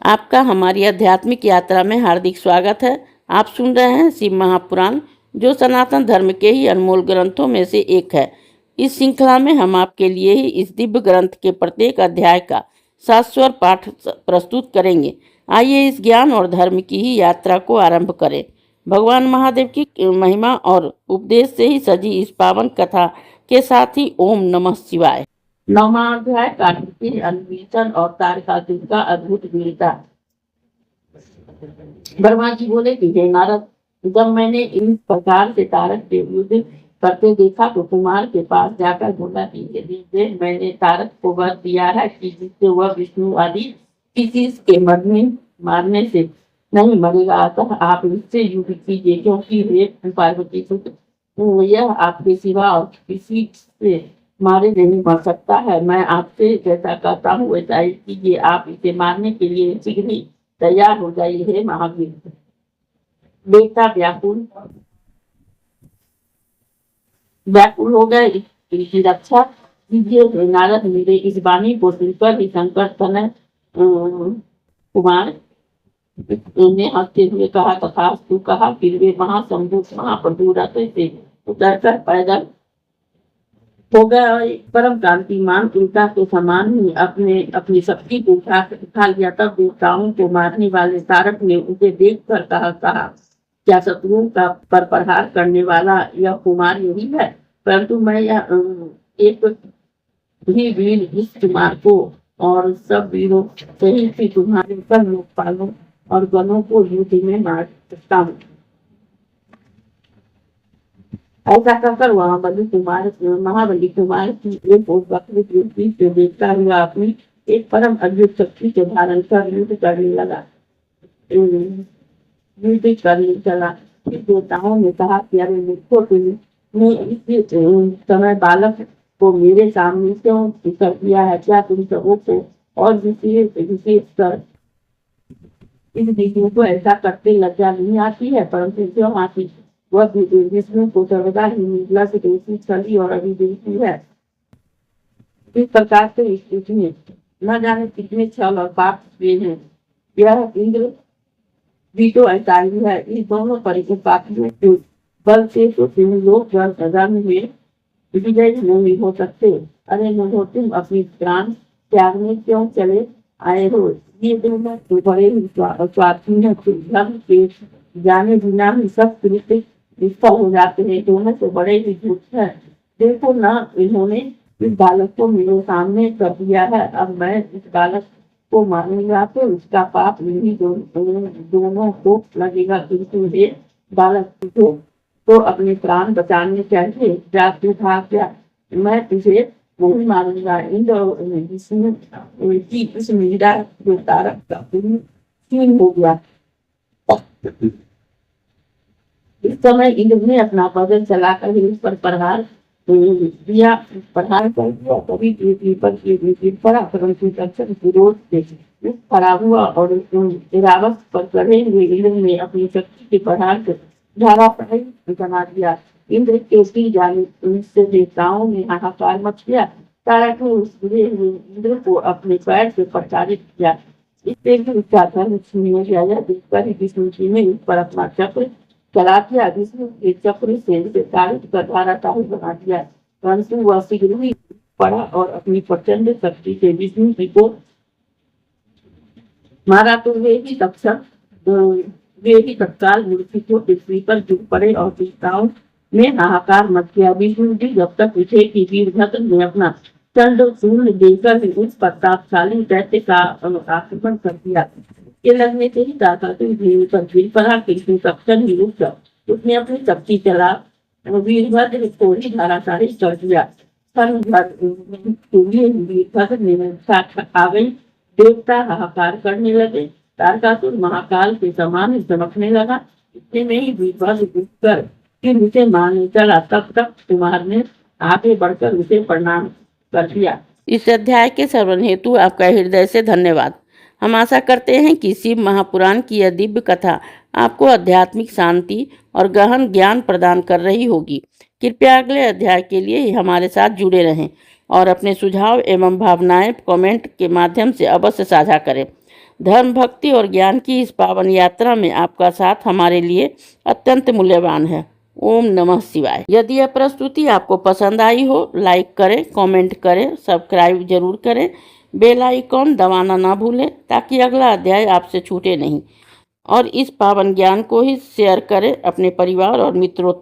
आपका हमारी आध्यात्मिक यात्रा में हार्दिक स्वागत है। आप सुन रहे हैं शिव महापुराण, जो सनातन धर्म के ही अनमोल ग्रंथों में से एक है। इस श्रृंखला में हम आपके लिए ही इस दिव्य ग्रंथ के प्रत्येक अध्याय का शाश्वत पाठ प्रस्तुत करेंगे। आइए इस ज्ञान और धर्म की ही यात्रा को आरंभ करें। भगवान महादेव की महिमा और उपदेश से ही सजी इस पावन कथा के साथ ही ओम नमः शिवाय। नौमाध्याय कार्तिक अन्वेषण और तारकासुर का अद्भुत वीरता। ब्रह्मा जी बोले कि हे नारद, जब मैंने इस प्रकार से तारक के युद्ध करते देखा तो कुमार के पास जाकर बोला कि मैंने तारक को वर दिया है कि जिससे वह विष्णु आदि किसी के मारने से नहीं मरेगा, अतः आप इससे युद्ध कीजिए, क्योंकि हे पार्वती पुत्र, यह आपके सिवा और किसी से मारे नहीं मर सकता है। मैं आपसे जैसा कहता हूँ वैसा ही कीजिए। आप इसे मारने के लिए शीघ्र ही तैयार हो जाइए। हे महावीर, बेटा व्याकुल हो गए, इसकी रक्षा कीजिए। हे नारद, मेरे इस वाणी को सुनकर ही शंकर तनय कुमार ने हंसते हुए कहा, तथास्तु कहा। फिर वे महाशंभु महाप्रभु रथ से उतरकर पैदल हो गया। परम कांतिमान उल्का के समान ही अपनी शक्ति को उठा लिया। तब देवताओं को मारने वाले तारक ने उसे देख कर कहा, क्या शत्रुओं का पर प्रहार करने वाला यह कुमार यही है? परंतु मैं एक भी वीर इस कुमार को और सब वीरों सहित ही तुम्हारे पर लोकपालों और गणों को युद्ध में मार सकता हूँ। ऐसा कहकर वहाँ महाबली कुमार की एक और बकरी से देखता हुआ अपनी एक परम अद्भुत शक्ति के धारण कर युद्ध करने चला। फिर देवताओं ने कहा कि अरे मूर्खों, तुमने इस समय बालक को मेरे सामने क्यों कर दिया है? क्या तुम सबों को और विशेष कर इस विष्णु को ऐसा करते लज्जा नहीं आती है? परंतु क्यों आती? वह विष्णु को सर्वदा ही निर्लज दोषी छली और अभिदेशी है। इस प्रकार से इस युद्ध में न जाने कितने छल और पाप हुए हैं। यह इंद्र भी तो ऐसा ही है। इस दोनों पापियों के बल से तो तुम लोग सजा में विजय नहीं हो सकते। अरे नमो, तुम अपनी प्राण त्यागने क्यों चले आए हो? ये दोनों तो बड़े ही स्वार्थी हैं। धर्म के जाने बिना ही सब कृत्य विफल हो जाते हैं। दोनों तो बड़े ही झूठ है। देखो ना, इन्होंने इस बालक को मेरे सामने कर दिया है। अब मैं इस बालक को मारूंगा तो उसका पाप इन्हीं दोनों को लगेगा। किंतु हे बालक, तो अपने प्राण बचाने चाहिए। भाग गया, मैं तुझे नहीं मारूंगा। विष्णु की इस मीरा जो तारक का क्षीण हो गया। इस समय इंद्र ने अपना वजन चलाकर उस पर प्रहार दिया। तभी पृथ्वी पर गिर पड़ा, परंतु दक्षिण विरोध से खड़ा हुआ और इरावत पर चढ़े हुए इंद्र ने अपनी शक्ति के प्रहार से धाराप्रवाही बना दिया। इंद्र के गिर जाने से देवताओं ने हाहाकार मच गया। तारक ने उस गिरे हुए इंद्र को अपने पैर से प्रचारित किया। इससे भी उसका धर्म छीन गया। यह देखकर ही विष्णु जी ने उस पर अपना चक्र चला दिया। विष्णु के चक्र से तारित कर धाराशाही बना दिया। परंतु वह शीघ्र ही पड़ा और अपनी प्रचंड शक्ति से विष्णु जी को मारा तो वे ही तत्काल मूर्ति को पृथ्वी पर गिर पड़े और देवताओं में हाहाकार मच गया। विष्णु जी जब तक उठे कि वीरभद्र ने अपना चंड शूल देकर उस प्रतापशाली दैत्य का आक्रमण कर दिया। ये लगने से ही तारकासुर भूमि पर गिर पड़ा, किंतु तक्षण ही रुक गया। उसने अपनी शक्ति चला वीरभद्र को ही धाराशाही कर दिया। वीरभद्र ने आ गई। देवता हाहाकार करने लगे। तारकासुर महाकाल के समान चमकने लगा। इतने में ही वीरभद्र उठकर फिर उसे मारने चला। तब तक कुमार ने आगे बढ़कर उसे प्रणाम कर दिया। इस अध्याय के श्रवण हेतु आपका हृदय से धन्यवाद। हम आशा करते हैं कि शिव महापुराण की यह दिव्य कथा आपको आध्यात्मिक शांति और गहन ज्ञान प्रदान कर रही होगी। कृपया अगले अध्याय के लिए हमारे साथ जुड़े रहें और अपने सुझाव एवं भावनाएं कमेंट के माध्यम से अवश्य साझा करें। धर्म, भक्ति और ज्ञान की इस पावन यात्रा में आपका साथ हमारे लिए अत्यंत मूल्यवान है। ओम नमः शिवाय। यदि यह प्रस्तुति आपको पसंद आई हो, लाइक करें, कमेंट करें, सब्सक्राइब जरूर करें, बेल आइकॉन दबाना ना भूलें ताकि अगला अध्याय आपसे छूटे नहीं। और इस पावन ज्ञान को ही शेयर करें अपने परिवार और मित्रों तक।